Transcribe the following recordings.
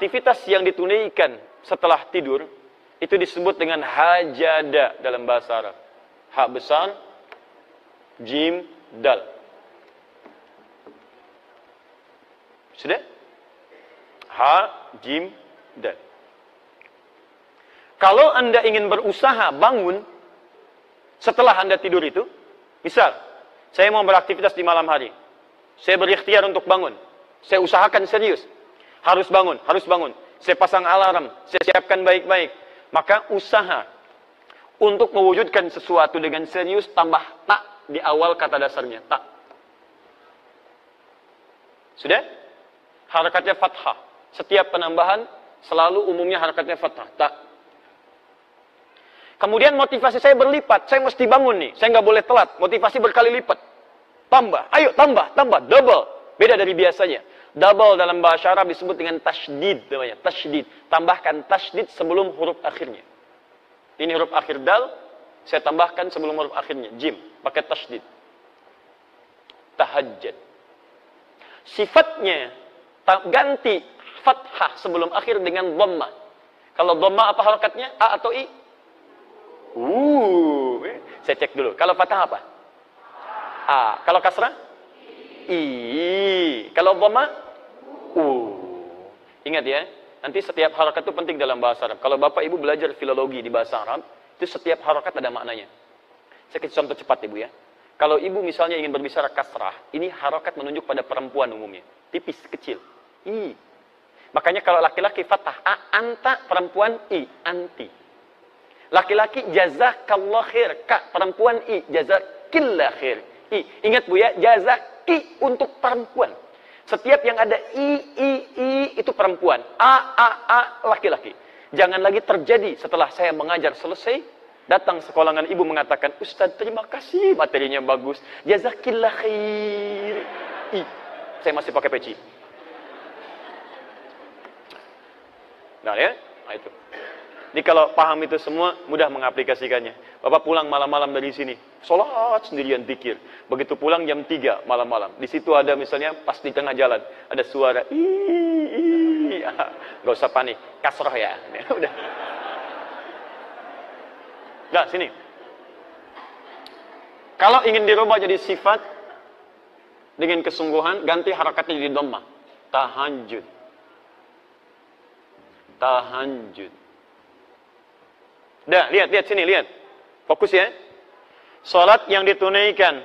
aktivitas yang ditunaikan setelah tidur itu disebut dengan hajada dalam bahasa Arab. Ha besar, jim, dal. Sudah? Ha, jim, dal. Kalau Anda ingin berusaha bangun setelah Anda tidur itu, misal, saya mau beraktivitas di malam hari. Saya berikhtiar untuk bangun. Saya usahakan serius. Harus bangun, harus bangun. Saya pasang alarm, saya siapkan baik-baik. Maka usaha untuk mewujudkan sesuatu dengan serius tambah tak di awal kata dasarnya, tak. Sudah? Harakatnya fathah. Setiap penambahan selalu umumnya harakatnya fathah, tak. Kemudian motivasi saya berlipat. Saya mesti bangun nih. Saya nggak boleh telat. Motivasi berkali lipat. Tambah. Ayo tambah, tambah. Double. Beda dari biasanya. Double dalam bahasa Arab disebut dengan tasydid namanya. Tasydid. Tambahkan tasydid sebelum huruf akhirnya. Ini huruf akhir dal. Saya tambahkan sebelum huruf akhirnya. Jim. Pakai tasydid. Tahajjud. Sifatnya ganti fathah sebelum akhir dengan dhammah. Kalau dhammah apa harakatnya? A atau I? Saya cek dulu. Kalau fathah apa? A. Kalau kasrah? I. Kalau dhammah? Ingat ya, nanti setiap harakat itu penting dalam bahasa Arab. Kalau Bapak Ibu belajar filologi di bahasa Arab, itu setiap harakat ada maknanya. Saya kasih contoh cepat Ibu ya. Kalau Ibu misalnya ingin berbicara kasrah, ini harakat menunjuk pada perempuan umumnya. Tipis, kecil. I. Makanya kalau laki-laki fathah A, anta, perempuan I, anti. Laki-laki jazakallah khair, ka, perempuan I, jazakillah khair. I. Ingat Bu ya, jazaki untuk perempuan. Setiap yang ada I itu perempuan. A, laki-laki. Jangan lagi terjadi setelah saya mengajar selesai, datang sekolangan ibu mengatakan, Ustaz terima kasih, materinya bagus. Jazakillah khair. I. Saya masih pakai peci. Nah ya, nah itu. Jadi kalau paham itu semua, mudah mengaplikasikannya. Bapak pulang malam-malam dari sini, sholat sendirian zikir. Begitu pulang jam 3 malam-malam. Di situ ada misalnya pas di tengah jalan, ada suara nggak usah panik, kasroh ya. Udah. Nggak, sini. Kalau ingin dirubah jadi sifat dengan kesungguhan, ganti harakatnya jadi dhammah. Tahajud. Tahajud. Dah, lihat sini, lihat. Fokus ya. Salat yang ditunaikan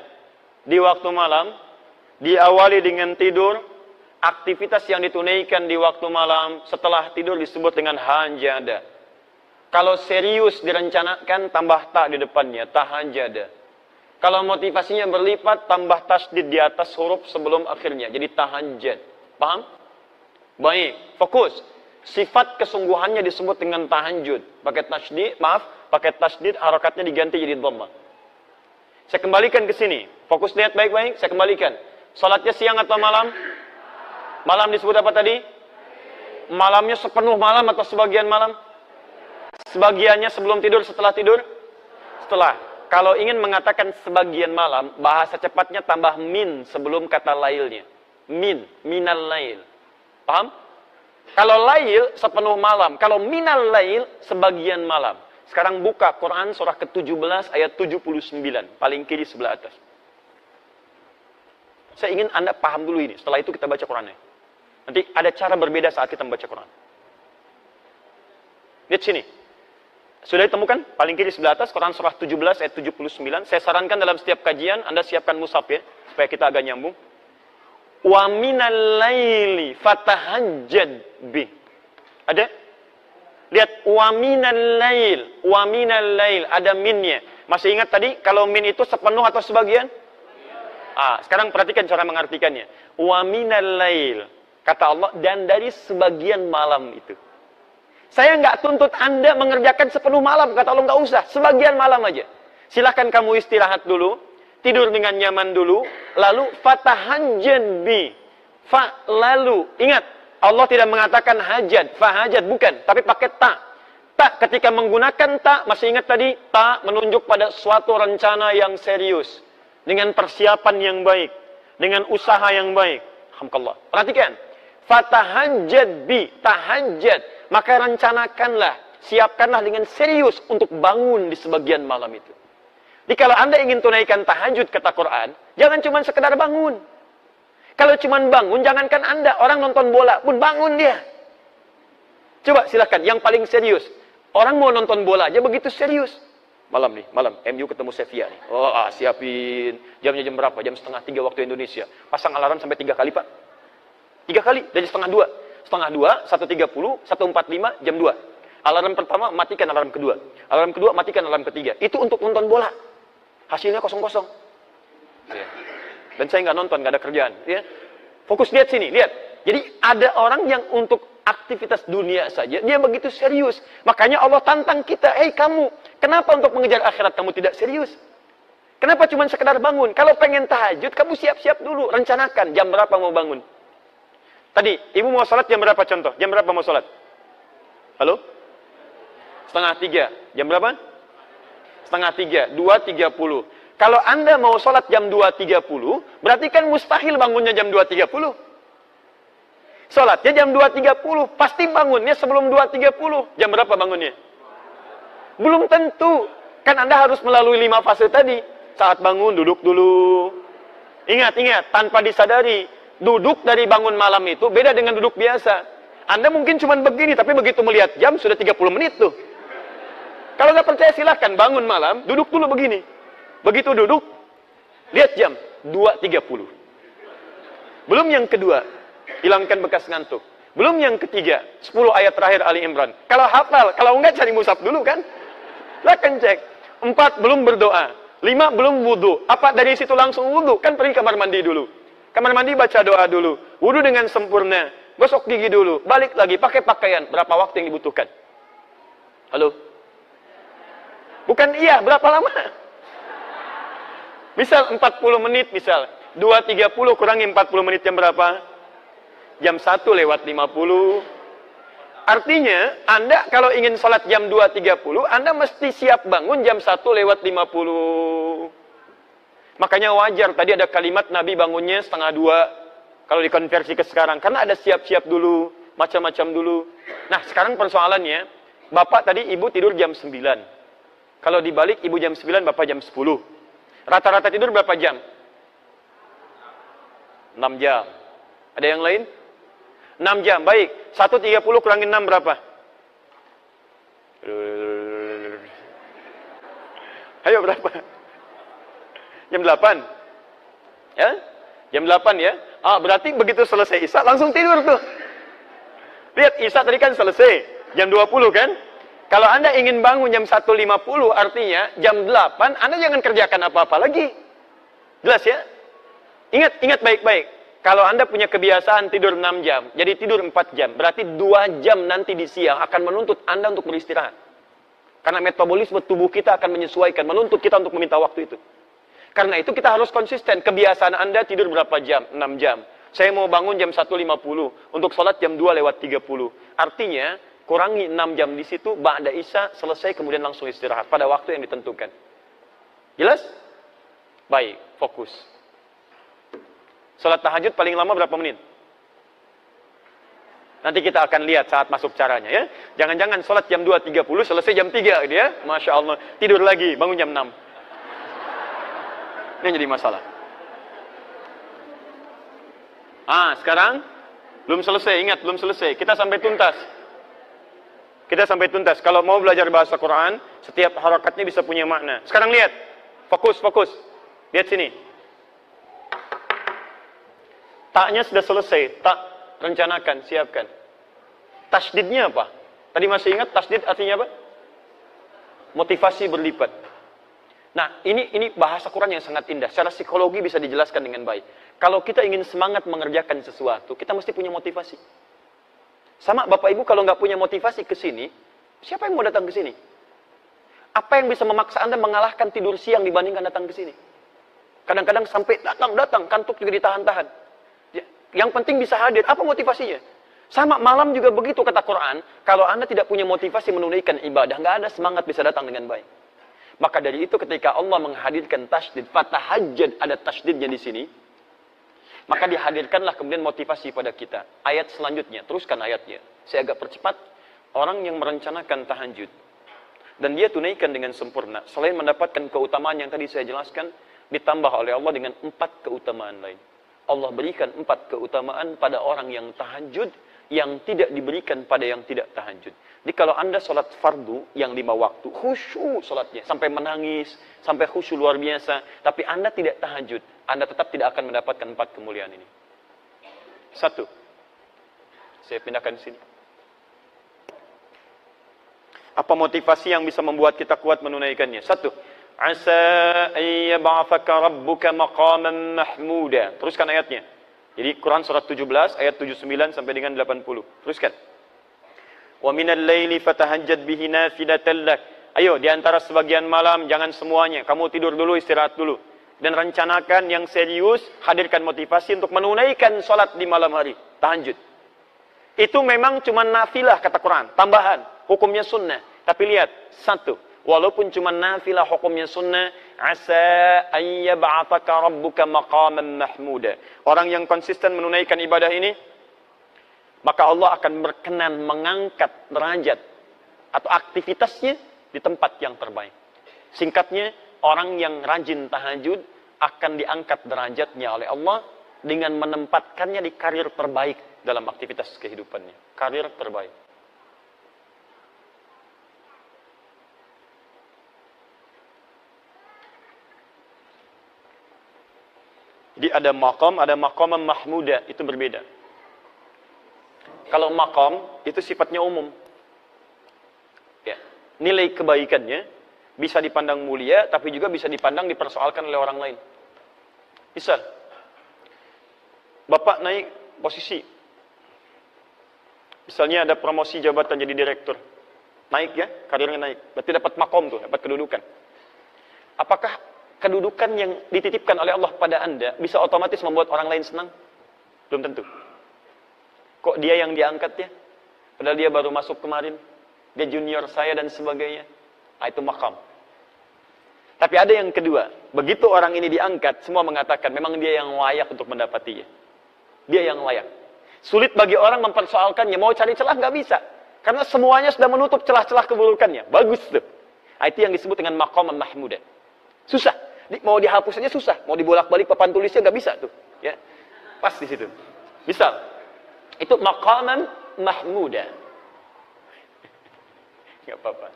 di waktu malam diawali dengan tidur. Aktivitas yang ditunaikan di waktu malam setelah tidur disebut dengan hajada. Kalau serius direncanakan tambah ta di depannya, tahajada. Kalau motivasinya berlipat tambah tasdid di atas huruf sebelum akhirnya, jadi tahajjud. Paham? Baik, fokus. Sifat kesungguhannya disebut dengan tahajud. Pakai tasdid, harakatnya diganti jadi dhammah. Saya kembalikan ke sini. Fokus lihat baik-baik, saya kembalikan. Salatnya siang atau malam? Malam disebut apa tadi? Malamnya sepenuh malam atau sebagian malam? Sebagiannya sebelum tidur, setelah tidur? Setelah. Kalau ingin mengatakan sebagian malam, bahasa cepatnya tambah min sebelum kata lailnya. Minal lail. Paham? Kalau lail sepenuh malam, kalau minal lail sebagian malam. Sekarang buka Quran surah ke-17 ayat 79, paling kiri sebelah atas. Saya ingin Anda paham dulu ini, setelah itu kita baca Qurannya. Nanti ada cara berbeda saat kita membaca Quran. Lihat sini. Sudah ditemukan? Paling kiri sebelah atas, Quran surah 17 ayat 79. Saya sarankan dalam setiap kajian, Anda siapkan mushaf ya, supaya kita agak nyambung. Wa minal laili fatahajjad bih. Ada? Lihat, wa minal lail, ada minnya. Masih ingat tadi, kalau min itu sepenuh atau sebagian? Sekarang perhatikan cara mengartikannya. Wa minal lail, kata Allah, dan dari sebagian malam itu. Saya nggak tuntut Anda mengerjakan sepenuh malam, kata Allah, nggak usah, sebagian malam aja. Silahkan kamu istirahat dulu, tidur dengan nyaman dulu, lalu fatahajjad bi. Lalu, ingat, Allah tidak mengatakan hajat, fahajat, bukan, tapi pakai ta. Ta, ketika menggunakan ta, masih ingat tadi, ta menunjuk pada suatu rencana yang serius, dengan persiapan yang baik, dengan usaha yang baik. Alhamdulillah. Perhatikan, Fatahajjad bi, tahajjud. Maka rencanakanlah, siapkanlah dengan serius untuk bangun di sebagian malam itu. Jadi kalau Anda ingin tunaikan tahajud, kata Quran, jangan cuma sekedar bangun. Kalau cuma bangun, jangankan Anda, orang nonton bola pun bangun dia. Coba silakan, yang paling serius. Orang mau nonton bola aja begitu serius. Malam nih, malam, MU ketemu Sevilla nih. Oh, siapin. Jamnya jam berapa? Jam 2:30 waktu Indonesia. Pasang alarm sampai 3 kali, Pak. 3 kali, dari 1:30. 1:30, 1:30, 1:45, jam 2. Alarm pertama, matikan alarm kedua. Alarm kedua, matikan alarm ketiga. Itu untuk nonton bola. Hasilnya kosong-kosong. Ya. Dan saya nggak nonton, nggak ada kerjaan. Ya. Fokus lihat sini, lihat. Jadi ada orang yang untuk aktivitas dunia saja, dia begitu serius. Makanya Allah tantang kita, hei kamu, kenapa untuk mengejar akhirat kamu tidak serius? Kenapa cuma sekedar bangun? Kalau pengen tahajud, kamu siap-siap dulu, rencanakan jam berapa mau bangun. Tadi, ibu mau sholat jam berapa contoh? Jam berapa mau sholat? Halo? 2:30. Jam berapa? 2:30, 2:30. Kalau Anda mau sholat jam 2:30, berarti kan mustahil bangunnya jam 2:30. Sholatnya jam 2:30, pasti bangunnya sebelum 2:30. Jam berapa bangunnya? Belum tentu. Kan Anda harus melalui 5 fase tadi. Saat bangun, duduk dulu. Ingat, tanpa disadari, duduk dari bangun malam itu beda dengan duduk biasa. Anda mungkin cuma begini, tapi begitu melihat jam, sudah 30 menit tuh. Kalau nggak percaya silahkan, bangun malam, duduk dulu begini. Begitu duduk, lihat jam, 2:30. Belum yang kedua, hilangkan bekas ngantuk. Belum yang ketiga, 10 ayat terakhir Ali Imran. Kalau hafal, kalau enggak cari mushaf dulu kan. Silahkan cek. 4, belum berdoa. 5, belum wudhu. Apa dari situ langsung wudhu? Kan pergi kamar mandi dulu. Kamar mandi baca doa dulu. Wudhu dengan sempurna. Gosok gigi dulu. Balik lagi, pakai pakaian. Berapa waktu yang dibutuhkan? Halo? Bukan iya, berapa lama? Misal 40 menit, misal. 2:30 kurangi 40 menit jam berapa? Jam 1:50. Artinya, Anda kalau ingin sholat jam 2:30, Anda mesti siap bangun jam 1:50. Makanya wajar, tadi ada kalimat Nabi bangunnya 1:30, kalau dikonversi ke sekarang. Karena ada siap-siap dulu, macam-macam dulu. Nah, sekarang persoalannya, Bapak tadi, Ibu tidur jam 9. Kalau dibalik, Ibu jam 9, Bapak jam 10. Rata-rata tidur berapa jam? 6 jam. Ada yang lain? 6 jam, baik. 1:30 kurangin 6 berapa? Ayo berapa? Jam 8? Ya? Jam 8 ya? Berarti begitu selesai Isya langsung tidur tuh. Lihat, Isya tadi kan selesai. Jam 20 kan? Kalau Anda ingin bangun jam 1:50, artinya jam 8, Anda jangan kerjakan apa-apa lagi. Jelas ya? Ingat baik-baik. Kalau Anda punya kebiasaan tidur 6 jam, jadi tidur 4 jam, berarti 2 jam nanti di siang akan menuntut Anda untuk beristirahat. Karena metabolisme tubuh kita akan menyesuaikan, menuntut kita untuk meminta waktu itu. Karena itu kita harus konsisten. Kebiasaan Anda tidur berapa jam? 6 jam. Saya mau bangun jam 1:50, untuk sholat jam 2:30. Artinya, kurangi 6 jam di situ, ba'da Isya, selesai, kemudian langsung istirahat pada waktu yang ditentukan. Jelas? Baik, fokus. Sholat tahajud paling lama berapa menit? Nanti kita akan lihat saat masuk caranya ya. Jangan-jangan sholat jam 2:30, selesai jam 3 gitu ya. Masya Allah, tidur lagi, bangun jam 6. Ini jadi masalah. Sekarang belum selesai, ingat belum selesai. Kita sampai tuntas. Kalau mau belajar bahasa Quran, setiap harakatnya bisa punya makna. Sekarang lihat. Fokus. Lihat sini. Taknya sudah selesai. Tak, rencanakan, siapkan. Tasdidnya apa? Tadi masih ingat tasdid artinya apa? Motivasi berlipat. Nah, ini bahasa Quran yang sangat indah. Secara psikologi bisa dijelaskan dengan baik. Kalau kita ingin semangat mengerjakan sesuatu, kita mesti punya motivasi. Sama Bapak Ibu kalau nggak punya motivasi ke sini, siapa yang mau datang ke sini? Apa yang bisa memaksa Anda mengalahkan tidur siang dibandingkan datang ke sini? Kadang-kadang sampai datang, kantuk juga ditahan-tahan. Yang penting bisa hadir. Apa motivasinya? Sama malam juga begitu kata Quran. Kalau Anda tidak punya motivasi menunaikan ibadah, nggak ada semangat bisa datang dengan baik. Maka dari itu ketika Allah menghadirkan tasydid, fatahajjad, ada tasydidnya di sini. Maka dihadirkanlah kemudian motivasi pada kita. Ayat selanjutnya, teruskan ayatnya. Saya agak percepat. Orang yang merencanakan tahajud dan dia tunaikan dengan sempurna, selain mendapatkan keutamaan yang tadi saya jelaskan, ditambah oleh Allah dengan 4 keutamaan lain. Allah berikan 4 keutamaan pada orang yang tahajud yang tidak diberikan pada yang tidak tahajud. Jadi kalau Anda sholat fardu yang 5 waktu, khusyuk sholatnya, sampai menangis, sampai khusyuk luar biasa, tapi Anda tidak tahajud, Anda tetap tidak akan mendapatkan 4 kemuliaan ini. 1. Saya pindahkan sini. Apa motivasi yang bisa membuat kita kuat menunaikannya? 1. Asa ayyab'athaka rabbuka maqaman mahmuda. Teruskan ayatnya. Jadi Quran surat 17 ayat 79 sampai dengan 80. Teruskan. Wa minal laili fatahajjad bihi nafilatan lak. Ayo, di antara sebagian malam, jangan semuanya. Kamu tidur dulu, istirahat dulu. Dan rencanakan yang serius, hadirkan motivasi untuk menunaikan sholat di malam hari. Tahajud. Itu memang cuma nafilah kata Quran, tambahan. Hukumnya sunnah. Tapi lihat, 1. Walaupun cuma nafilah hukumnya sunnah, asa ayyab'athaka rabbuka maqaman mahmuda. Orang yang konsisten menunaikan ibadah ini, maka Allah akan berkenan mengangkat derajat atau aktivitasnya di tempat yang terbaik. Singkatnya, orang yang rajin tahajud akan diangkat derajatnya oleh Allah dengan menempatkannya di karir terbaik dalam aktivitas kehidupannya. Karir terbaik. Jadi ada maqam mahmuda, itu berbeda. Kalau maqam, itu sifatnya umum. Ya. Nilai kebaikannya bisa dipandang mulia, tapi juga bisa dipandang dipersoalkan oleh orang lain. Misal, Bapak naik posisi. Misalnya ada promosi jabatan jadi direktur. Naik ya, karirnya naik. Berarti dapat maqam tuh, dapat kedudukan. Apakah kedudukan yang dititipkan oleh Allah pada Anda bisa otomatis membuat orang lain senang? Belum tentu. Kok dia yang diangkat ya? Padahal dia baru masuk kemarin. Dia junior saya dan sebagainya. Nah, itu maqam. Tapi ada yang kedua. Begitu orang ini diangkat, semua mengatakan memang dia yang layak untuk mendapatinya. Dia yang layak. Sulit bagi orang mempersoalkannya. Mau cari celah nggak bisa. Karena semuanya sudah menutup celah-celah keburukannya. Bagus tuh. Nah, itu yang disebut dengan maqam mahmuda. Susah. Mau dihapus saja susah. Mau dibolak-balik papan tulisnya nggak bisa tuh. Ya. Pas di situ. Misal, itu maqaman mahmuda. Nggak apa-apa.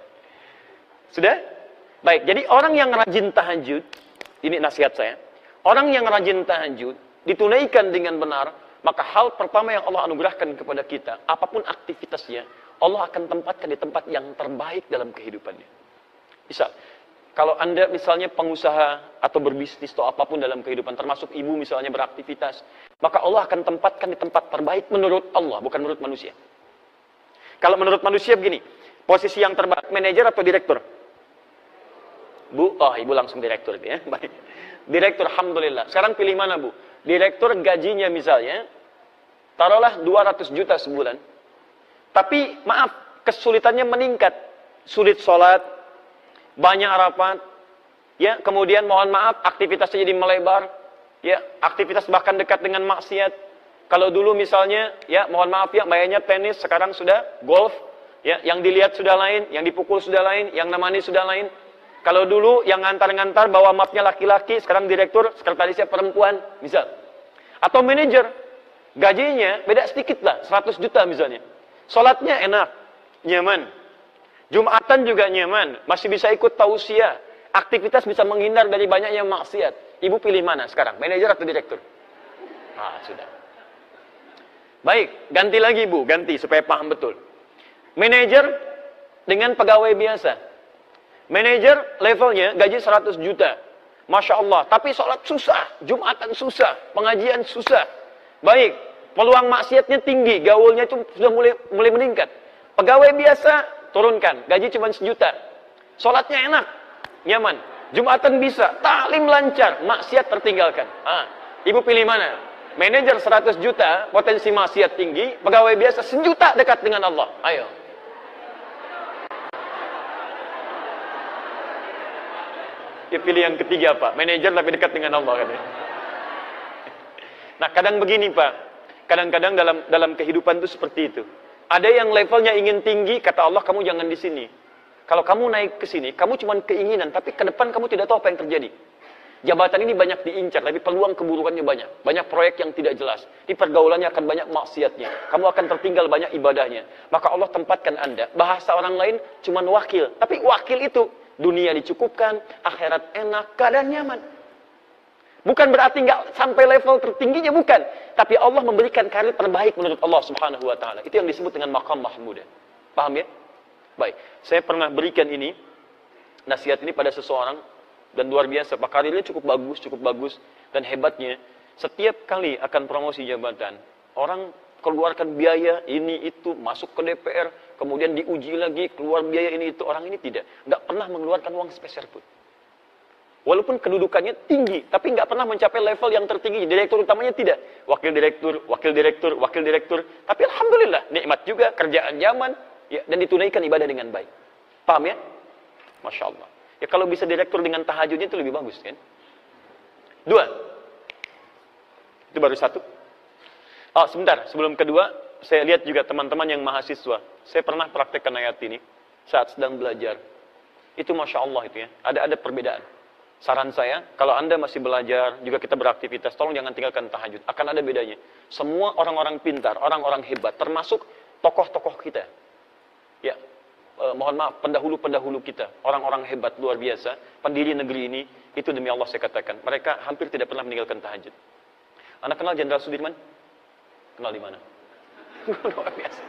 Sudah? Baik, jadi orang yang rajin tahajud, ini nasihat saya. Orang yang rajin tahajud, ditunaikan dengan benar, maka hal pertama yang Allah anugerahkan kepada kita, apapun aktivitasnya, Allah akan tempatkan di tempat yang terbaik dalam kehidupannya. Misal, kalau Anda misalnya pengusaha atau berbisnis atau apapun dalam kehidupan, termasuk ibu misalnya beraktivitas, maka Allah akan tempatkan di tempat terbaik menurut Allah, bukan menurut manusia. Kalau menurut manusia begini, posisi yang terbaik, manajer atau direktur? Bu, oh ibu langsung direktur itu ya. Baik. Direktur, alhamdulillah. Sekarang pilih mana bu? Direktur gajinya misalnya, taruhlah 200 juta sebulan. Tapi maaf, kesulitannya meningkat. Sulit sholat, banyak rapat, ya, kemudian mohon maaf, aktivitasnya jadi melebar, ya, aktivitas bahkan dekat dengan maksiat. Kalau dulu misalnya, ya, mohon maaf ya, mainnya tenis, sekarang sudah golf, ya, yang dilihat sudah lain, yang dipukul sudah lain, yang nemani sudah lain. Kalau dulu yang ngantar-ngantar bawa mapnya laki-laki, sekarang direktur, sekretarisnya perempuan, misal. Atau manajer, gajinya beda sedikit lah, 100 juta misalnya. Sholatnya enak, nyaman. Jumatan juga nyaman, masih bisa ikut tausiah. Aktivitas bisa menghindar dari banyaknya maksiat. Ibu pilih mana sekarang, manajer atau direktur? Ah, sudah. Baik, ganti lagi Bu, ganti supaya paham betul. Manajer dengan pegawai biasa. Manajer levelnya gaji 100 juta. Masya Allah, tapi sholat susah, Jumatan susah, pengajian susah. Baik, peluang maksiatnya tinggi, gaulnya itu sudah mulai meningkat. Pegawai biasa, turunkan, gaji cuma 1 juta. Sholatnya enak, nyaman. Jumatan bisa, taklim lancar, maksiat tertinggalkan. Ah, ibu pilih mana? Manajer 100 juta, potensi maksiat tinggi, pegawai biasa 1 juta dekat dengan Allah. Ayo. Dia pilih yang ketiga Pak, manajer tapi dekat dengan Allah katanya. Nah, kadang begini, Pak. Kadang-kadang dalam kehidupan itu seperti itu. Ada yang levelnya ingin tinggi, kata Allah, kamu jangan di sini. Kalau kamu naik ke sini, kamu cuma keinginan, tapi ke depan kamu tidak tahu apa yang terjadi. Jabatan ini banyak diincar, tapi peluang keburukannya banyak. Banyak proyek yang tidak jelas. Di pergaulannya akan banyak maksiatnya. Kamu akan tertinggal banyak ibadahnya. Maka Allah tempatkan Anda. Bahasa orang lain cuma wakil. Tapi wakil itu, dunia dicukupkan, akhirat enak, keadaan nyaman. Bukan berarti nggak sampai level tertingginya, bukan. Tapi Allah memberikan karir terbaik menurut Allah Subhanahu wa Ta'ala. Itu yang disebut dengan maqam mahmudah. Paham ya? Baik. Saya pernah berikan ini, nasihat ini pada seseorang, dan luar biasa. Pak, karirnya cukup bagus, dan hebatnya, setiap kali akan promosi jabatan, orang keluarkan biaya ini itu, masuk ke DPR, kemudian diuji lagi, keluar biaya ini itu. Orang ini tidak. Nggak pernah mengeluarkan uang sepeser pun. Walaupun kedudukannya tinggi, tapi nggak pernah mencapai level yang tertinggi. Direktur utamanya tidak. Wakil direktur. Tapi alhamdulillah, nikmat juga, kerjaan nyaman, ya, dan ditunaikan ibadah dengan baik. Paham ya? Masya Allah. Ya kalau bisa direktur dengan tahajudnya itu lebih bagus kan? 2. Itu baru 1. Oh, sebentar. Sebelum kedua, saya lihat juga teman-teman yang mahasiswa. Saya pernah praktekkan ayat ini saat sedang belajar. Itu Masya Allah itu ya. Ada perbedaan. Saran saya, kalau Anda masih belajar, juga kita beraktivitas, tolong jangan tinggalkan tahajud. Akan ada bedanya. Semua orang-orang pintar, orang-orang hebat, termasuk tokoh-tokoh kita. Ya, mohon maaf, pendahulu-pendahulu kita. Orang-orang hebat, luar biasa. Pendiri negeri ini, itu demi Allah saya katakan. Mereka hampir tidak pernah meninggalkan tahajud. Anda kenal Jenderal Sudirman? Kenal di mana? Luar biasa.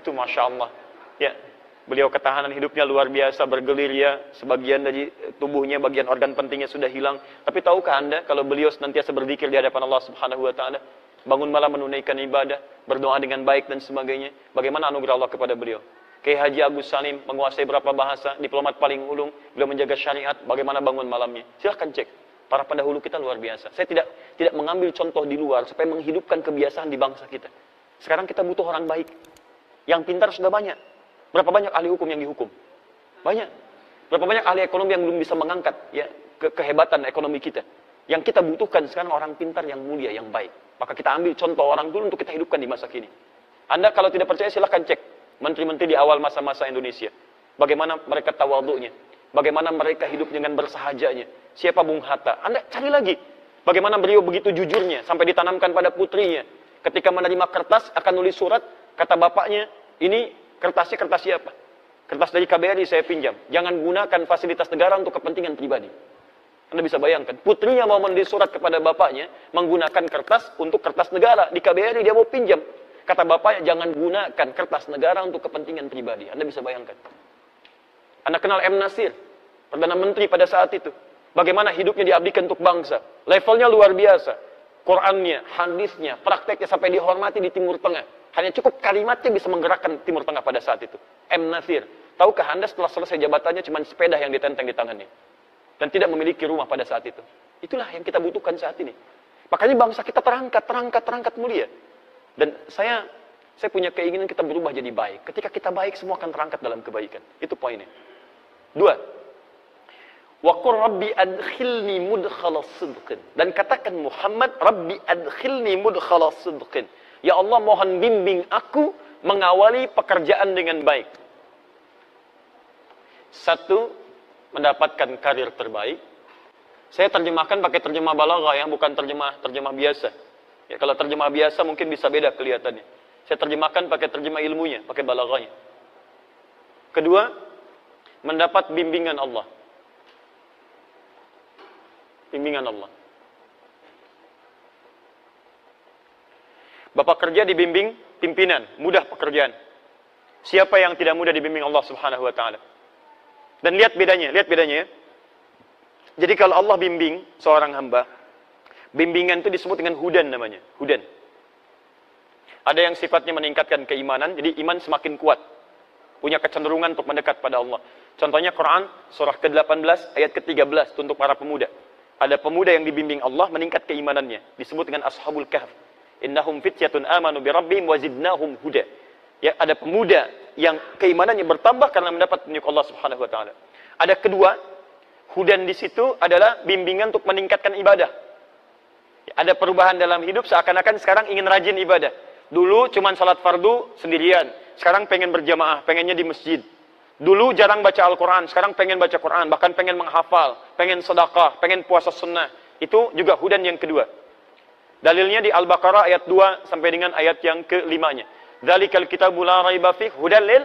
Itu Masya Allah. Ya. Beliau ketahanan hidupnya luar biasa, bergelir ya, sebagian dari tubuhnya, bagian organ pentingnya sudah hilang. Tapi tahukah Anda, kalau beliau senantiasa berzikir di hadapan Allah Subhanahu wa Ta'ala, bangun malam menunaikan ibadah, berdoa dengan baik dan sebagainya, bagaimana anugerah Allah kepada beliau? Kiai Haji Agus Salim menguasai berapa bahasa, diplomat paling ulung, beliau menjaga syariat, bagaimana bangun malamnya? Silahkan cek. Para pendahulu kita luar biasa. Saya tidak mengambil contoh di luar supaya menghidupkan kebiasaan di bangsa kita. Sekarang kita butuh orang baik. Yang pintar sudah banyak. Berapa banyak ahli hukum yang dihukum? Banyak. Berapa banyak ahli ekonomi yang belum bisa mengangkat ya kehebatan ekonomi kita? Yang kita butuhkan sekarang orang pintar yang mulia, yang baik. Maka kita ambil contoh orang dulu untuk kita hidupkan di masa kini. Anda kalau tidak percaya silahkan cek menteri-menteri di awal masa-masa Indonesia. Bagaimana mereka tawadhu'nya. Bagaimana mereka hidup dengan bersahajanya. Siapa Bung Hatta? Anda cari lagi. Bagaimana beliau begitu jujurnya sampai ditanamkan pada putrinya. Ketika menerima kertas akan nulis surat, kata bapaknya, ini kertasnya kertas siapa? Kertas dari KBRI saya pinjam. Jangan gunakan fasilitas negara untuk kepentingan pribadi. Anda bisa bayangkan, putrinya mau menulis surat kepada bapaknya, menggunakan kertas untuk kertas negara. Di KBRI dia mau pinjam. Kata bapaknya, jangan gunakan kertas negara untuk kepentingan pribadi. Anda bisa bayangkan. Anda kenal M. Nasir, Perdana Menteri pada saat itu. Bagaimana hidupnya diabdikan untuk bangsa. Levelnya luar biasa. Qurannya, hadisnya, prakteknya sampai dihormati di Timur Tengah. Hanya cukup kalimatnya bisa menggerakkan Timur Tengah pada saat itu. M. Nasir. Tahukah Anda setelah selesai jabatannya cuma sepeda yang ditenteng di tangannya. Dan tidak memiliki rumah pada saat itu. Itulah yang kita butuhkan saat ini. Makanya bangsa kita terangkat mulia. Dan saya punya keinginan kita berubah jadi baik. Ketika kita baik, semua akan terangkat dalam kebaikan. Itu poinnya. 2. Wa qur rabbi adkhilni mudkhala sidqin. Dan katakan Muhammad, Rabbi adkhilni mudkhala sidqin. Ya Allah, mohon bimbing aku mengawali pekerjaan dengan baik. 1. Mendapatkan karir terbaik. Saya terjemahkan pakai terjemah balaghah ya, bukan terjemah biasa. Ya, kalau terjemah biasa mungkin bisa beda kelihatannya. Saya terjemahkan pakai terjemah ilmunya, pakai balaghahnya. 2. Mendapat bimbingan Allah. Bimbingan Allah. Bapak kerja dibimbing pimpinan, mudah pekerjaan. Siapa yang tidak mudah dibimbing Allah Subhanahu wa Ta'ala? Dan lihat bedanya ya. Jadi kalau Allah bimbing seorang hamba, bimbingan itu disebut dengan hudan namanya, hudan. Ada yang sifatnya meningkatkan keimanan, jadi iman semakin kuat. Punya kecenderungan untuk mendekat pada Allah. Contohnya Quran, surah ke-18, ayat ke-13, untuk para pemuda. Ada pemuda yang dibimbing Allah, meningkat keimanannya. Disebut dengan Ashabul Kahf. Innahum fityatun amanu birabbihim wazidnahum huda. Ya, ada pemuda yang keimanannya bertambah karena mendapat petunjuk Allah Subhanahu wa Ta'ala. Ada kedua, hudan di situ adalah bimbingan untuk meningkatkan ibadah. Ada perubahan dalam hidup, seakan-akan sekarang ingin rajin ibadah. Dulu cuma salat fardu sendirian, sekarang pengen berjamaah, pengennya di masjid. Dulu jarang baca Al-Quran, sekarang pengen baca Quran, bahkan pengen menghafal, pengen sedekah, pengen puasa sunnah. Itu juga hudan yang kedua. Dalilnya di Al-Baqarah ayat 2 sampai dengan ayat yang ke-5-nya. Dzalikal kitabu la raiba fih hudan lil.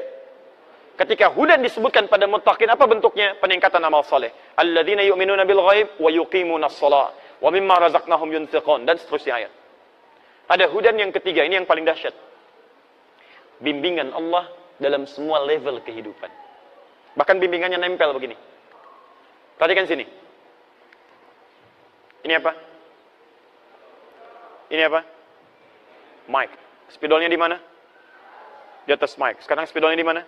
Ketika hudan disebutkan pada muttaqin, apa bentuknya? Peningkatan amal saleh. Alladzina yu'minuna bil ghaib wa yuqimunas shalah wa mimma razaqnahum yunfiqun, dan seterusnya ayat. Ada hudan yang ketiga, ini yang paling dahsyat. Bimbingan Allah dalam semua level kehidupan. Bahkan bimbingannya nempel begini. Perhatikan sini. Ini apa? Ini apa? Mic. Spidolnya di mana? Di atas mic. Sekarang spidolnya di mana?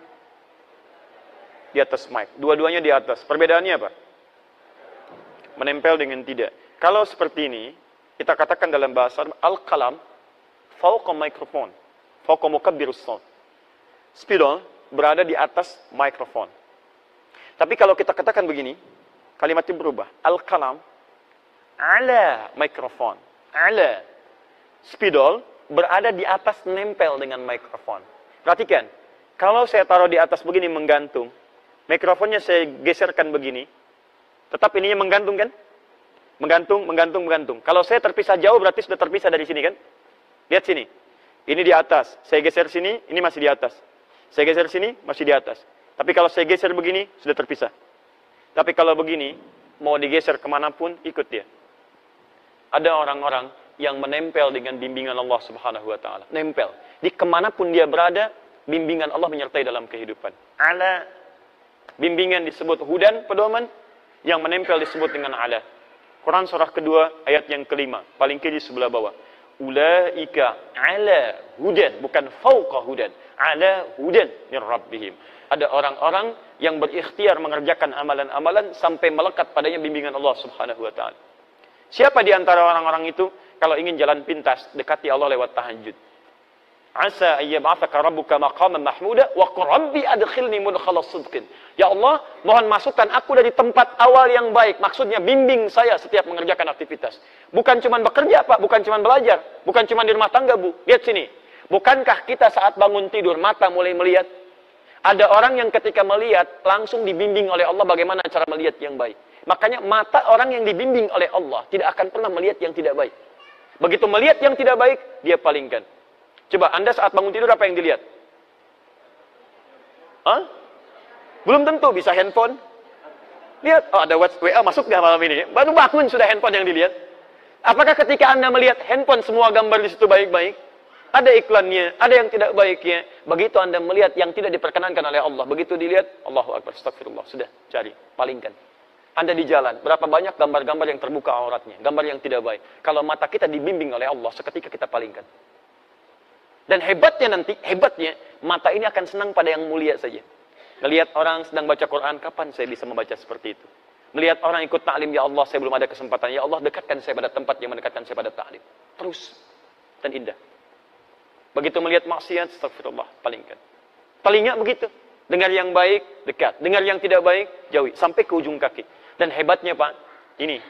Di atas mic. Dua-duanya di atas. Perbedaannya apa? Menempel dengan tidak. Kalau seperti ini, kita katakan dalam bahasa al-qalam fawqa mikrofon, fawqa mukabbirus shaut. Spidol berada di atas mikrofon. Tapi kalau kita katakan begini, kalimatnya berubah. Al-qalam ala mikrofon. Ala. Spidol berada di atas, nempel dengan mikrofon. Perhatikan, kalau saya taruh di atas begini menggantung, mikrofonnya saya geserkan begini, tetap ininya menggantung kan? Menggantung, menggantung, menggantung. Kalau saya terpisah jauh berarti sudah terpisah dari sini kan? Lihat sini. Ini di atas. Saya geser sini, ini masih di atas. Saya geser sini, masih di atas. Tapi kalau saya geser begini, sudah terpisah. Tapi kalau begini, mau digeser kemanapun, ikut dia. Ada orang-orang yang menempel dengan bimbingan Allah Subhanahu wa Ta'ala. Nempel. Di kemanapun dia berada, bimbingan Allah menyertai dalam kehidupan. Ala. Bimbingan disebut hudan, pedoman. Yang menempel disebut dengan ala. Quran surah kedua, ayat yang kelima. Paling kiri sebelah bawah. Ulaika ala hudan. Bukan fauqa hudan. Ala hudan min rabbihim. Ada orang-orang yang berikhtiar mengerjakan amalan-amalan sampai melekat padanya bimbingan Allah Subhanahu wa Ta'ala. Siapa di antara orang-orang itu? Kalau ingin jalan pintas, dekati Allah lewat tahajud. Asa ayyab'atsaka rabbuka maqaman mahmuda wa qur rabbi adkhilni mudkhalas sidqin. Ya Allah, mohon masukkan aku dari tempat awal yang baik. Maksudnya bimbing saya setiap mengerjakan aktivitas. Bukan cuma bekerja, Pak, bukan cuma belajar, bukan cuma di rumah tangga, Bu. Lihat sini. Bukankah kita saat bangun tidur mata mulai melihat? Ada orang yang ketika melihat langsung dibimbing oleh Allah bagaimana cara melihat yang baik. Makanya mata orang yang dibimbing oleh Allah tidak akan pernah melihat yang tidak baik. Begitu melihat yang tidak baik, dia palingkan. Coba Anda saat bangun tidur apa yang dilihat? Hah? Belum tentu, bisa handphone. Lihat, oh ada WA masuk nggak malam ini? Baru bangun sudah handphone yang dilihat. Apakah ketika Anda melihat handphone semua gambar di situ baik-baik? Ada iklannya, ada yang tidak baiknya. Begitu Anda melihat yang tidak diperkenankan oleh Allah, begitu dilihat, Allahu Akbar, astagfirullah, sudah, cari, palingkan. Anda di jalan, berapa banyak gambar-gambar yang terbuka auratnya, gambar yang tidak baik. Kalau mata kita dibimbing oleh Allah, seketika kita palingkan. Dan hebatnya nanti, mata ini akan senang pada yang mulia saja. Melihat orang sedang baca Quran, kapan saya bisa membaca seperti itu? Melihat orang ikut ta'lim, ya Allah, saya belum ada kesempatan. Ya Allah, dekatkan saya pada tempat yang mendekatkan saya pada ta'lim. Terus, dan indah. Begitu melihat maksiat, astagfirullah, palingkan. Telinga begitu. Dengar yang baik, dekat. Dengar yang tidak baik, jauhi. Sampai ke ujung kaki. Dan hebatnya, Pak, ini.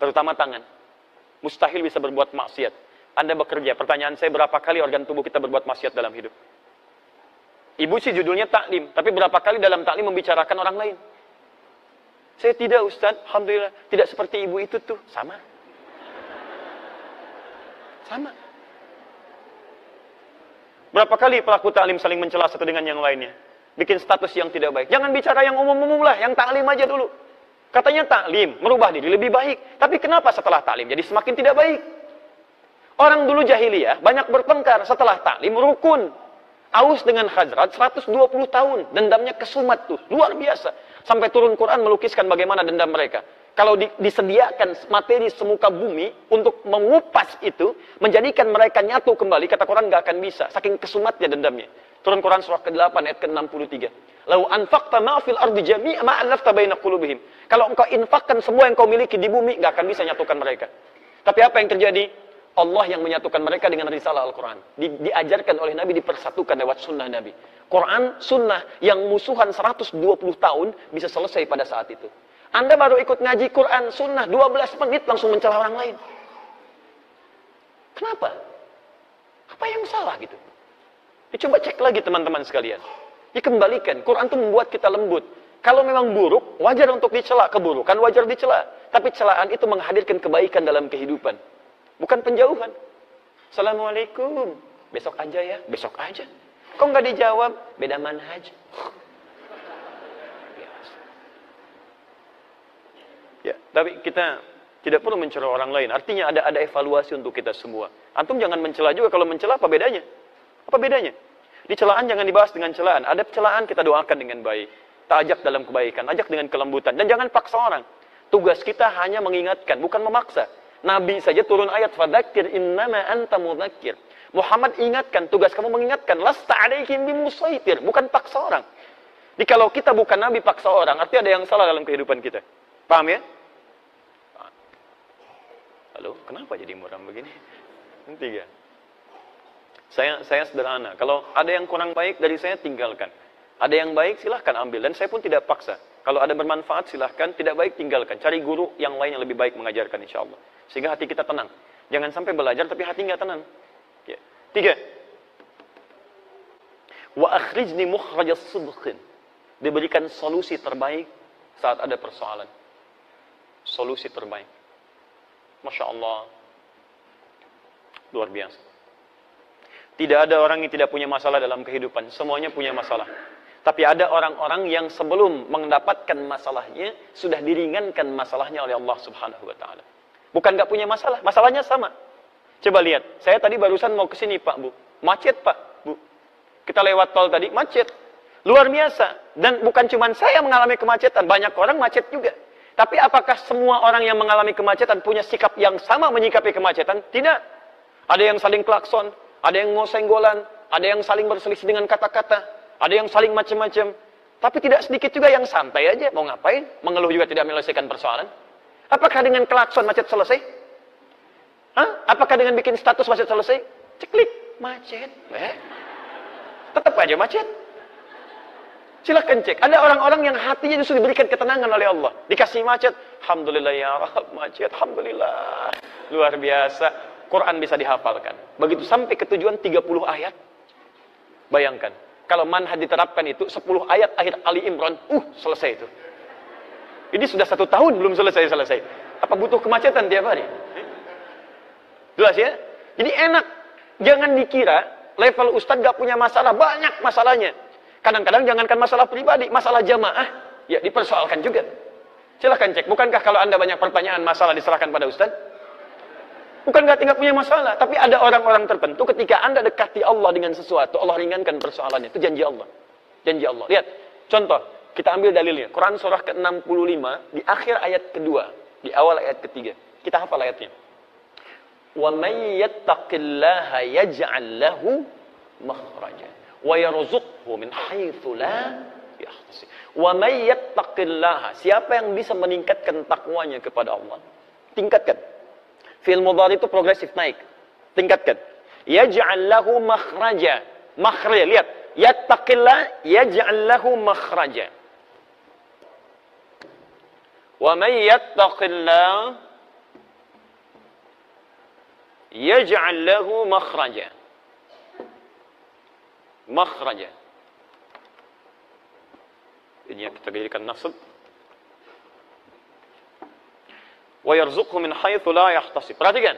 Terutama tangan. Mustahil bisa berbuat maksiat. Anda bekerja, pertanyaan saya, berapa kali organ tubuh kita berbuat maksiat dalam hidup? Ibu sih judulnya taklim, tapi berapa kali dalam taklim membicarakan orang lain? Saya tidak, Ustaz, alhamdulillah, tidak seperti ibu itu tuh. Sama. Sama. Berapa kali pelaku taklim saling mencela satu dengan yang lainnya? Bikin status yang tidak baik. Jangan bicara yang umum-umum lah, yang taklim aja dulu. Katanya taklim, merubah diri lebih baik. Tapi kenapa setelah taklim jadi semakin tidak baik? Orang dulu jahiliyah banyak bertengkar, setelah taklim rukun. Aus dengan Khazraj 120 tahun, dendamnya kesumat tuh, luar biasa. Sampai turun Quran melukiskan bagaimana dendam mereka. Kalau disediakan materi semuka bumi untuk mengupas itu, menjadikan mereka nyatu kembali, kata Quran nggak akan bisa, saking kesumatnya dendamnya. Turun Quran surah ke-8 ayat ke-63. Lau anfaqta ma fil ardi jami'a ma alafta baina qulubihim. Kalau engkau infakkan semua yang kau miliki di bumi, nggak akan bisa nyatukan mereka. Tapi apa yang terjadi? Allah yang menyatukan mereka dengan risalah Al-Quran. Diajarkan oleh Nabi, dipersatukan lewat sunnah Nabi. Quran, sunnah yang musuhan 120 tahun bisa selesai pada saat itu. Anda baru ikut ngaji Quran, sunnah, 12 menit langsung mencela orang lain. Kenapa? Apa yang salah gitu? Coba cek lagi teman-teman sekalian. Dikembalikan. Quran itu membuat kita lembut. Kalau memang buruk, wajar untuk dicela. Keburukan wajar dicela. Tapi celaan itu menghadirkan kebaikan dalam kehidupan. Bukan penjauhan. Assalamualaikum. Besok aja ya. Besok aja. Kok nggak dijawab? Beda manhaj. Ya, tapi kita tidak perlu mencela orang lain. Artinya ada evaluasi untuk kita semua. Antum jangan mencela juga. Kalau mencela apa bedanya? Apa bedanya? Di celaan jangan dibahas dengan celaan. Ada celaan kita doakan dengan baik. Kita ajak dalam kebaikan, ajak dengan kelembutan. Dan jangan paksa orang. Tugas kita hanya mengingatkan, bukan memaksa. Nabi saja turun ayat, fadzakir innama anta mudzakir. Muhammad ingatkan, tugas kamu mengingatkan. Lasta alaihim bimusaitir, bukan paksa orang. Jadi kalau kita bukan Nabi paksa orang, artinya ada yang salah dalam kehidupan kita. Paham ya? Halo, kenapa jadi muram begini? Tiga. Saya sederhana. Kalau ada yang kurang baik dari saya, tinggalkan. Ada yang baik, silahkan ambil. Dan saya pun tidak paksa. Kalau ada bermanfaat, silahkan. Tidak baik, tinggalkan. Cari guru yang lain yang lebih baik mengajarkan, insya Allah. Sehingga hati kita tenang. Jangan sampai belajar, tapi hati nggak tenang. Ya. 3. Wa akhrijni mukhrajas sidqin. Diberikan solusi terbaik saat ada persoalan. Solusi terbaik. Masya Allah. Luar biasa. Tidak ada orang yang tidak punya masalah dalam kehidupan. Semuanya punya masalah. Tapi ada orang-orang yang sebelum mendapatkan masalahnya, sudah diringankan masalahnya oleh Allah Subhanahu wa Ta'ala. Bukan nggak punya masalah, masalahnya sama. Coba lihat, saya tadi barusan mau ke sini Pak Bu. Macet Pak Bu. Kita lewat tol tadi, macet. Luar biasa. Dan bukan cuma saya mengalami kemacetan, banyak orang macet juga. Tapi apakah semua orang yang mengalami kemacetan punya sikap yang sama menyikapi kemacetan? Tidak. Ada yang saling klakson, ada yang ngosenggolan, ada yang saling berselisih dengan kata-kata. Ada yang saling macam-macam. Tapi tidak sedikit juga yang santai aja. Mau ngapain? Mengeluh juga tidak menyelesaikan persoalan. Apakah dengan klakson macet selesai? Hah? Apakah dengan bikin status macet selesai? Ceklik. Macet. Tetap aja macet. Silahkan cek. Ada orang-orang yang hatinya justru diberikan ketenangan oleh Allah. Dikasih macet. Alhamdulillah ya Rabb. Macet. Alhamdulillah. Luar biasa. Quran bisa dihafalkan. Begitu sampai ke tujuan 30 ayat. Bayangkan. Kalau manhaj diterapkan itu 10 ayat akhir Ali Imran, selesai itu. Ini sudah 1 tahun belum selesai. Apa butuh kemacetan tiap hari? Jelas ya? Jadi enak. Jangan dikira level ustadz gak punya masalah, banyak masalahnya. Kadang-kadang jangankan masalah pribadi, masalah jamaah, ya dipersoalkan juga. Silahkan cek. Bukankah kalau Anda banyak pertanyaan masalah diserahkan pada ustadz? Bukan nggak tinggal punya masalah, tapi ada orang-orang tertentu ketika Anda dekati Allah dengan sesuatu, Allah ringankan persoalannya. Itu janji Allah. Janji Allah. Lihat, contoh, kita ambil dalilnya. Quran surah ke-65, di akhir ayat kedua, di awal ayat ketiga. Kita hafal ayatnya. Wa may yattaqillaha yaj'al lahu makhraja wa yarzuqhu min haitsu la yahtasib. Wa may yattaqillaha, siapa yang bisa meningkatkan takwanya kepada Allah? Tingkatkan. Fi'il mudhari itu progresif naik. Tingkatkan. Yaj'al lahu makhraja. Makhraja, lihat. Yattaqillah yaj'al lahu makhraja. Wa may yattaqillah yaj'al lahu makhraja. Makhraja. Ini yang kita jadikan nasab. Wa yarzuqhu min haitsu la yahtasib. Perhatikan.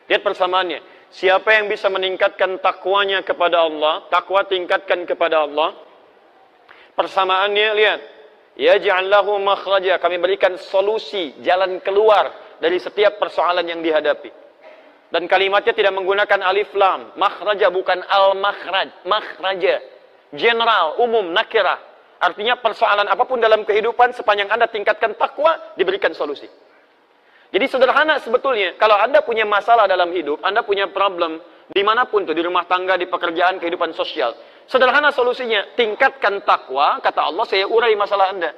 Lihat persamaannya. Siapa yang bisa meningkatkan takwanya kepada Allah, takwa tingkatkan kepada Allah. Persamaannya lihat. Yaj'al lahu makhraja, kami berikan solusi, jalan keluar dari setiap persoalan yang dihadapi. Dan kalimatnya tidak menggunakan alif lam. Makhraja bukan al-makhraj, makhraja. General, umum, nakirah. Artinya persoalan apapun dalam kehidupan sepanjang Anda tingkatkan takwa, diberikan solusi. Jadi sederhana sebetulnya, kalau Anda punya masalah dalam hidup, Anda punya problem, dimanapun tuh, di rumah tangga, di pekerjaan, kehidupan sosial. Sederhana solusinya, tingkatkan takwa, kata Allah, saya urai masalah Anda.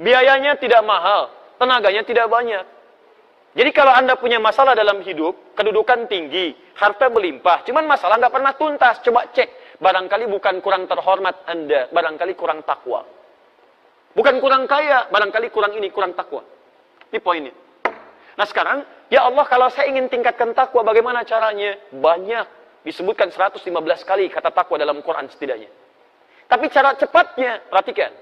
Biayanya tidak mahal, tenaganya tidak banyak. Jadi kalau Anda punya masalah dalam hidup, kedudukan tinggi, harta berlimpah, cuman masalah nggak pernah tuntas, coba cek. Barangkali bukan kurang terhormat Anda, barangkali kurang takwa. Bukan kurang kaya, barangkali kurang ini, kurang takwa. Ini poinnya. Nah sekarang, ya Allah kalau saya ingin tingkatkan takwa, bagaimana caranya? Banyak. Disebutkan 115 kali kata takwa dalam Quran setidaknya. Tapi cara cepatnya, perhatikan.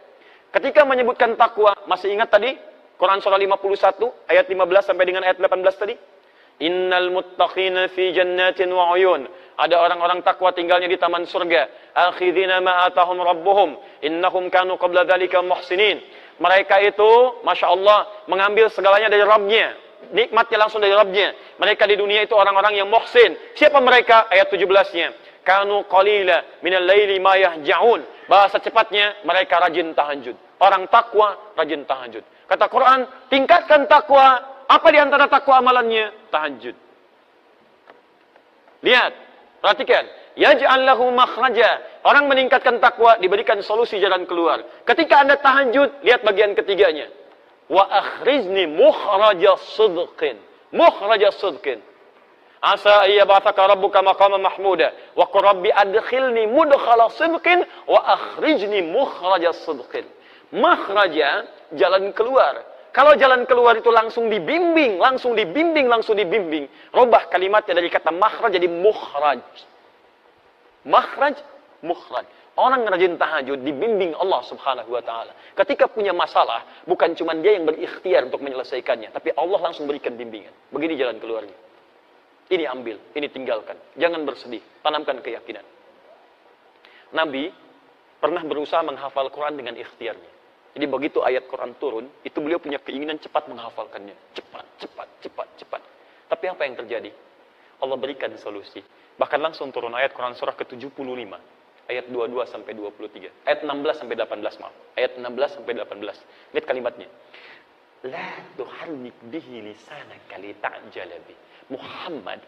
Ketika menyebutkan takwa, masih ingat tadi? Quran surah 51, ayat 15 sampai dengan ayat 18 tadi? Innal muttaqina fi jannatin wa uyun. Ada orang-orang takwa tinggalnya di taman surga. Akhidhina ma atahum rabbuhum. Innahum kanu qabla dhalika muhsinin. Mereka itu, Masya Allah, mengambil segalanya dari Rabbnya. Nikmatnya langsung dari Rabbnya. Mereka di dunia itu orang-orang yang muhsin. Siapa mereka? Ayat 17-nya. Kanu qalila minal laili ma yahja'un. Bahasa cepatnya, mereka rajin tahajud. Orang takwa, rajin tahajud. Kata Quran, tingkatkan takwa. Apa di antara takwa amalannya? Tahajud. Lihat, perhatikan. Yaj'al lahu makhraja. Orang meningkatkan takwa, diberikan solusi jalan keluar. Ketika Anda tahajud, lihat bagian ketiganya. Wa akhrizni mukhraja sidqin. Mukhraja sidqin. Asa ayyab'atsaka rabbuka maqaman mahmuda wa qur rabbi adkhilni mudkhala sidqin wa akhrijni mukhraja sidqin. Makhraja, jalan keluar. Kalau jalan keluar itu langsung dibimbing, langsung dibimbing, langsung dibimbing. Rubah kalimatnya dari kata makhraj jadi mukhraj. Makhraj, mukhraj. Orang rajin tahajud dibimbing Allah Subhanahu wa taala. Ketika punya masalah, bukan cuma dia yang berikhtiar untuk menyelesaikannya, tapi Allah langsung berikan bimbingan. Begini jalan keluarnya. Ini ambil, ini tinggalkan. Jangan bersedih, tanamkan keyakinan. Nabi pernah berusaha menghafal Quran dengan ikhtiarnya. Jadi begitu ayat Quran turun, itu beliau punya keinginan cepat menghafalkannya. Cepat, cepat, cepat, cepat. Tapi apa yang terjadi? Allah berikan solusi. Bahkan langsung turun ayat Quran surah ke-75. Ayat 22 sampai 23. Ayat 16 sampai 18, maaf. Ayat 16 sampai 18. Lihat kalimatnya. La tuharrik bihi lisanaka lita'jala bih. Muhammad,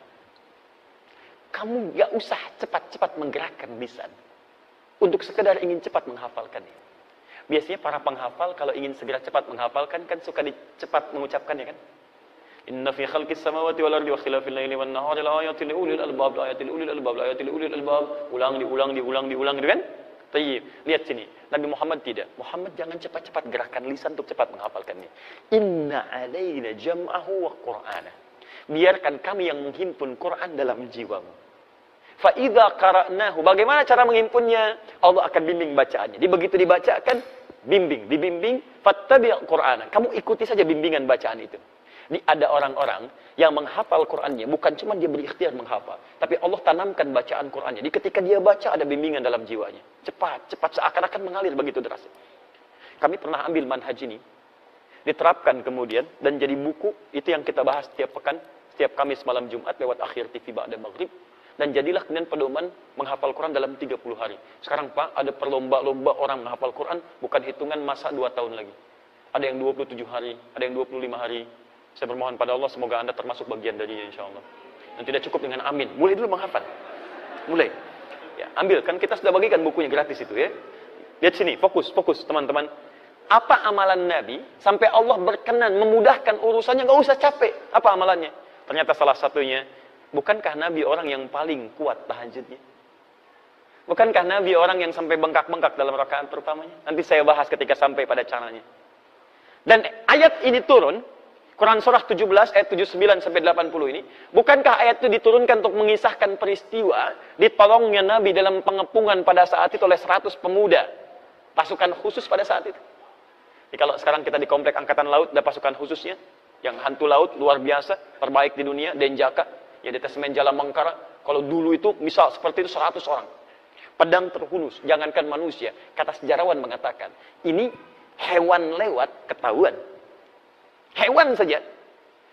kamu gak usah cepat-cepat menggerakkan lisan untuk sekedar ingin cepat menghafalkannya. Biasanya para penghafal kalau ingin segera cepat menghafalkan kan suka cepat mengucapkannya kan. Inna fi khalqis samawati wal ardi wa ikhtilafil laili wan nahari la ayatin li ulil albab, la ayatin li ulil albab, la ayatin li ulil albab. Diulang gitu kan? Tayyib. Lihat sini. Nabi Muhammad tidak. Muhammad jangan cepat-cepat gerakan lisan untuk cepat menghafalkannya. Inna alaina jam'ahu wa qur'ana. Biarkan kami yang menghimpun Quran dalam jiwamu. Fa idza qara'nahu. Bagaimana cara menghimpunnya? Allah akan bimbing bacaannya. Jadi begitu dibacakan, dibimbing, fattabi' Qur'ana. Kamu ikuti saja bimbingan bacaan itu. Jadi ada orang-orang yang menghafal Qur'annya, bukan cuma dia berikhtiar menghafal, tapi Allah tanamkan bacaan Qur'annya. Jadi ketika dia baca ada bimbingan dalam jiwanya. Cepat seakan-akan mengalir begitu deras. Kami pernah ambil manhaj ini, diterapkan kemudian dan jadi buku, itu yang kita bahas setiap pekan, setiap Kamis malam Jumat lewat Akhir TV ba'da maghrib. Dan jadilah kemudian pedoman menghafal Quran dalam 30 hari. Sekarang Pak, ada perlomba-lomba orang menghafal Quran, bukan hitungan masa 2 tahun lagi. Ada yang 27 hari, ada yang 25 hari. Saya bermohon pada Allah, semoga Anda termasuk bagian darinya insyaAllah. Dan tidak cukup dengan amin. Mulai dulu menghafal. Mulai. Ya, ambil, kan kita sudah bagikan bukunya gratis itu ya. Lihat sini, fokus teman-teman. Apa amalan Nabi, sampai Allah berkenan memudahkan urusannya, gak usah capek. Apa amalannya? Ternyata salah satunya, bukankah Nabi orang yang paling kuat tahajudnya? Bukankah Nabi orang yang sampai bengkak-bengkak dalam rakaat pertamanya? Nanti saya bahas ketika sampai pada caranya. Dan ayat ini turun, Quran surah 17 ayat 79 sampai 80 ini, bukankah ayat itu diturunkan untuk mengisahkan peristiwa ditolongnya Nabi dalam pengepungan pada saat itu oleh 100 pemuda, pasukan khusus pada saat itu. Jadi kalau sekarang kita di komplek angkatan laut ada pasukan khususnya, yang hantu laut luar biasa, terbaik di dunia, Denjaka. Ya di Tasmen Jala Mangkara, kalau dulu itu misal seperti itu 100 orang. Pedang terhunus, jangankan manusia. Kata sejarawan mengatakan, ini hewan lewat ketahuan. Hewan saja.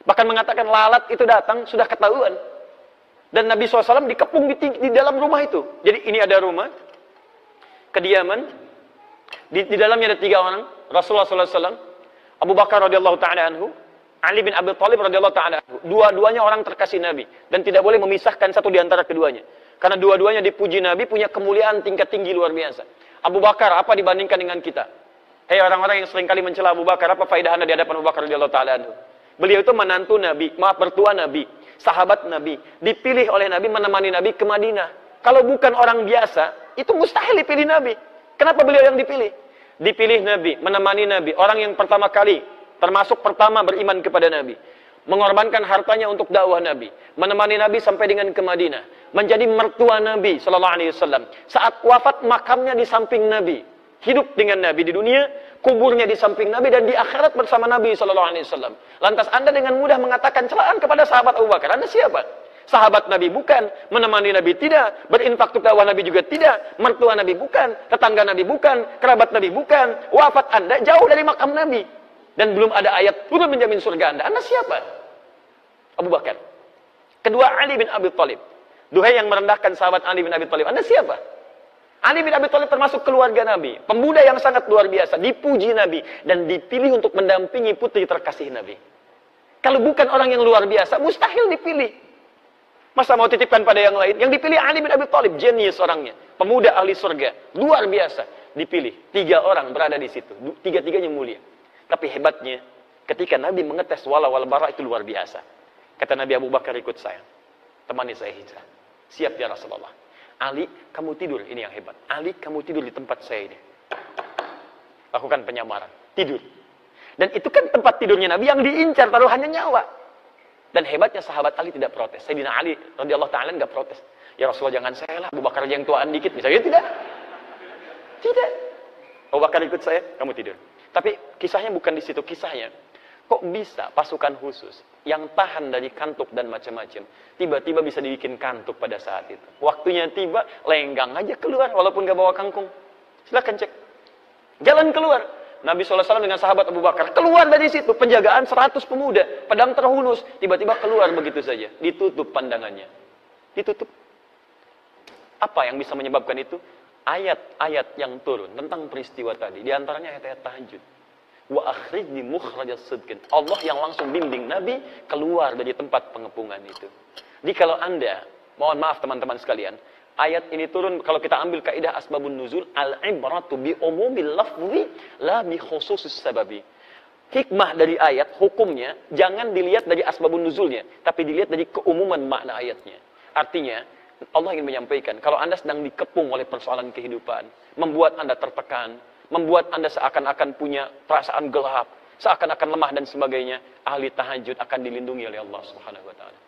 Bahkan mengatakan lalat itu datang sudah ketahuan. Dan Nabi SAW dikepung di dalam rumah itu. Jadi ini ada rumah, kediaman, di dalamnya ada 3 orang, Rasulullah SAW, Abu Bakar radhiyallahu ta'ala anhu, Ali bin Abi Thalib radhiyallahu ta'ala anhu. Dua-duanya orang terkasih Nabi. Dan tidak boleh memisahkan satu di antara keduanya. Karena dua-duanya dipuji Nabi, punya kemuliaan tingkat tinggi luar biasa. Abu Bakar, apa dibandingkan dengan kita? Hei orang-orang yang seringkali mencela Abu Bakar, apa faedah Anda di hadapan Abu Bakar radhiyallahu ta'ala anhu? Beliau itu menantu Nabi, mertua Nabi, sahabat Nabi. Dipilih oleh Nabi, menemani Nabi ke Madinah. Kalau bukan orang biasa, itu mustahil dipilih Nabi. Kenapa beliau yang dipilih? Dipilih Nabi, menemani Nabi. Orang yang pertama kali, termasuk pertama beriman kepada Nabi. mengorbankan hartanya untuk dakwah Nabi, menemani Nabi sampai dengan ke Madinah, menjadi mertua Nabi sallallahu alaihi wasallam. Saat wafat makamnya di samping Nabi, hidup dengan Nabi di dunia, kuburnya di samping Nabi, dan di akhirat bersama Nabi sallallahu alaihi wasallam. Lantas Anda dengan mudah mengatakan celaan kepada sahabat Abu Bakar. Anda siapa? Sahabat Nabi bukan, menemani Nabi tidak, berinfak untuk dakwah Nabi juga tidak, mertua Nabi bukan, tetangga Nabi bukan, kerabat Nabi bukan. Wafat Anda jauh dari makam Nabi, dan belum ada ayat turun menjamin surga Anda. Anda siapa? Abu Bakar. Kedua, Ali bin Abi Thalib. Duhai yang merendahkan sahabat Ali bin Abi Thalib. Anda siapa? Ali bin Abi Thalib termasuk keluarga Nabi, pemuda yang sangat luar biasa, dipuji Nabi, dan dipilih untuk mendampingi putri terkasih Nabi. Kalau bukan orang yang luar biasa, mustahil dipilih. Masa mau titipkan pada yang lain? Yang dipilih Ali bin Abi Thalib, jenius orangnya, pemuda ahli surga, luar biasa. Dipilih, 3 orang berada di situ, 3-3-nya mulia. Tapi hebatnya, ketika Nabi mengetes wala wal bara itu luar biasa. Kata Nabi, Abu Bakar ikut saya, temani saya hijrah. Siap ya Rasulullah. Ali, kamu tidur, ini yang hebat. Ali, kamu tidur di tempat saya ini. Lakukan penyamaran, tidur. Dan itu kan tempat tidurnya Nabi yang diincar, taruhannya nyawa. Dan hebatnya sahabat Ali tidak protes. Sayyidina Ali radhiyallahu ta'ala enggak protes. Ya Rasulullah, jangan saya lah, Abu Bakar aja yang tuaan dikit. Misalnya tidak. Tidak. Abu Bakar ikut saya, kamu tidur. Tapi kisahnya bukan di situ. Kisahnya, kok bisa pasukan khusus yang tahan dari kantuk dan macam-macam, tiba-tiba bisa dibikin kantuk pada saat itu. Waktunya tiba, lenggang aja keluar, walaupun gak bawa kangkung. Silakan cek. Jalan keluar. Nabi SAW dengan sahabat Abu Bakar keluar dari situ, penjagaan 100 pemuda, pedang terhunus, tiba-tiba keluar begitu saja, ditutup pandangannya, ditutup. Apa yang bisa menyebabkan itu? Ayat-ayat yang turun tentang peristiwa tadi, diantaranya ayat-ayat tahajud. Wa akhrijni mukhrajas sidqin. Allah yang langsung bimbing Nabi keluar dari tempat pengepungan itu. Jadi kalau Anda, mohon maaf teman-teman sekalian, ayat ini turun, kalau kita ambil kaidah asbabun nuzul, al-ibratu bi umumil lafzi la bi khususis sababi. Hikmah dari ayat, hukumnya jangan dilihat dari asbabun nuzulnya, tapi dilihat dari keumuman makna ayatnya. Artinya, Allah ingin menyampaikan, kalau Anda sedang dikepung oleh persoalan kehidupan, membuat Anda tertekan, membuat Anda seakan-akan punya perasaan gelap, seakan-akan lemah dan sebagainya, ahli tahajud akan dilindungi oleh Allah Subhanahu wa taala.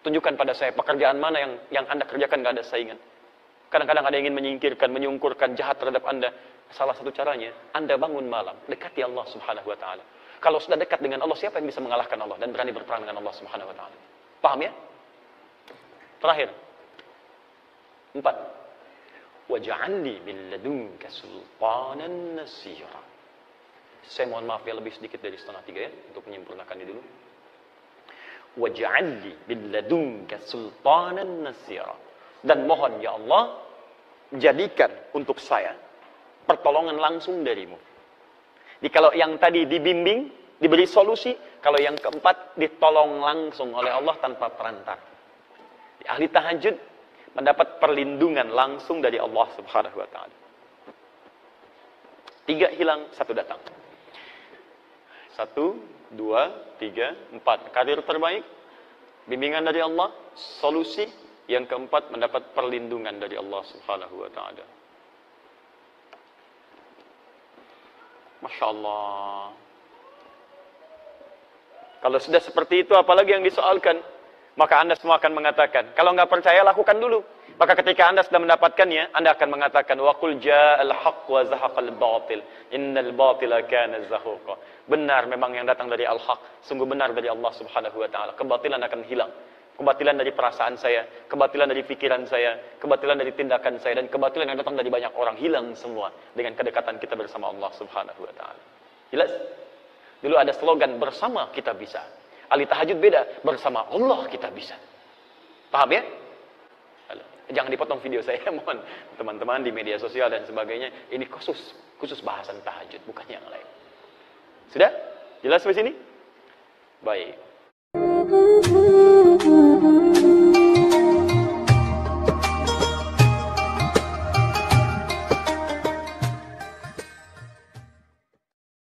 Tunjukkan pada saya pekerjaan mana yang Anda kerjakan gak ada saingan. Kadang-kadang Anda ingin menyingkirkan, menyungkurkan jahat terhadap Anda. Salah satu caranya, Anda bangun malam, dekati Allah Subhanahu wa taala. Kalau sudah dekat dengan Allah, siapa yang bisa mengalahkan Allah dan berani berperang dengan Allah Subhanahu wa taala? Paham ya? Terakhir. 4. Waj'alni min ladunka sultanan nasira. Saya mohon maaf ya, lebih sedikit dari 2:30 ya, untuk menyempurnakan ini dulu. Waj'alni min ladunka sultanan nasira. Dan mohon ya Allah, jadikan untuk saya pertolongan langsung darimu. Jadi kalau yang tadi dibimbing, diberi solusi, kalau yang keempat ditolong langsung oleh Allah tanpa perantara. Ahli tahajud mendapat perlindungan langsung dari Allah Subhanahu wa taala. 3 hilang, 1 datang. 1, 2, 3, 4. Karir terbaik, bimbingan dari Allah, solusi. Yang keempat, mendapat perlindungan dari Allah Subhanahu wa taala. Masya Allah. Kalau sudah seperti itu, apalagi yang disoalkan? Maka Anda semua akan mengatakan, kalau nggak percaya, lakukan dulu. Maka ketika Anda sudah mendapatkannya, Anda akan mengatakan, wa qul ja'al haqq wa zahaqal batil, innal batila kana zahuqa. Benar memang yang datang dari al-haq, sungguh benar dari Allah Subhanahu wa taala. Kebatilan akan hilang. Kebatilan dari perasaan saya, kebatilan dari pikiran saya, kebatilan dari tindakan saya, dan kebatilan yang datang dari banyak orang hilang semua dengan kedekatan kita bersama Allah Subhanahu wa taala. Jelas? Dulu ada slogan, bersama kita bisa. Ahli tahajud beda, bersama Allah kita bisa. Paham ya? Jangan dipotong video saya, mohon teman-teman di media sosial dan sebagainya. Ini khusus bahasan tahajud, bukan yang lain. Sudah? Jelas di sini? Baik.